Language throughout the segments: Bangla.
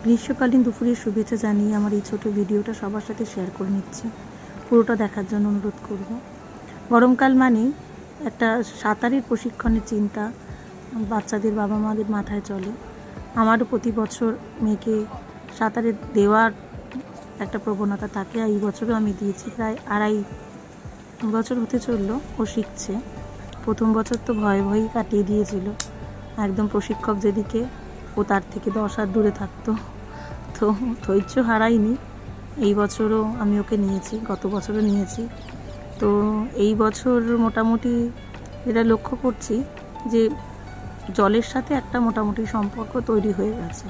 গ্রীষ্মকালীন দুপুরের শুভেচ্ছা জানিয়ে আমার এই ছোট ভিডিওটা সবার সাথে শেয়ার করে নিচ্ছি। পুরোটা দেখার জন্য অনুরোধ করব। গরমকাল মানেই একটা সাঁতারের প্রশিক্ষণের চিন্তা বাচ্চাদের বাবা মাদের মাথায় চলে। আমারও প্রতি বছর মেয়েকে সাঁতারে দেওয়ার একটা প্রবণতা থাকে। এই বছরও আমি দিয়েছি, প্রায় 2.5 বছর হতে চললো ও শিখছে। প্রথম বছর তো ভয়ে ভয়েই কাটিয়ে দিয়েছিল, একদম প্রশিক্ষক যেদিকে ও তার থেকে 10 হাত দূরে থাকতো। তো ধৈর্য হারাইনি। এই বছরও আমি ওকে নিয়েছি, গত বছরও নিয়েছি। তো এই বছর মোটামুটি যেটা লক্ষ্য করছি যে জলের সাথে একটা মোটামুটি সম্পর্ক তৈরি হয়ে গেছে।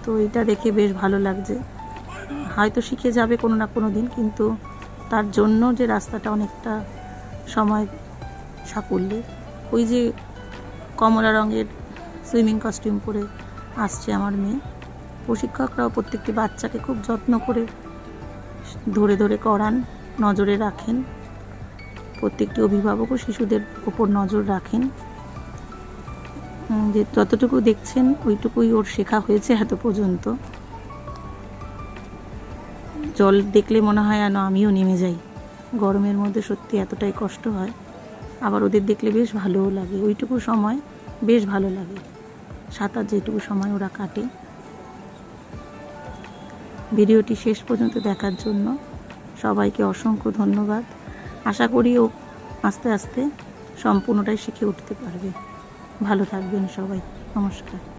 তো এটা দেখে বেশ ভালো লাগছে। হয়তো শিখে যাবে কোনো না কোনো দিন, কিন্তু তার জন্য যে রাস্তাটা অনেকটা সময় সাফল্যে। ওই যে কমলা রঙের সুইমিং কস্টিউম পরে আসছে আমার মেয়ে। প্রশিক্ষকরাও প্রত্যেকটি বাচ্চাকে খুব যত্ন করে ধরে ধরে করান, নজরে রাখেন। প্রত্যেকটি অভিভাবকও শিশুদের ওপর নজর রাখেন। যে যতটুকু দেখছেন ওইটুকুই ওর শেখা হয়েছে এত পর্যন্ত। জল দেখলে মনে হয় যেন আমিও নেমে যাই। গরমের মধ্যে সত্যি এতটাই কষ্ট হয়, আবার ওদের দেখলে বেশ ভালোও লাগে। ওইটুকু সময় বেশ ভালো লাগে, সাঁতার যেটুকু সময় ওরা কাটে। ভিডিওটি শেষ পর্যন্ত দেখার জন্য সবাইকে অসংখ্য ধন্যবাদ। আশা করি ও আস্তে আস্তে সম্পূর্ণটাই শিখে উঠতে পারবে। ভালো থাকবেন সবাই। নমস্কার।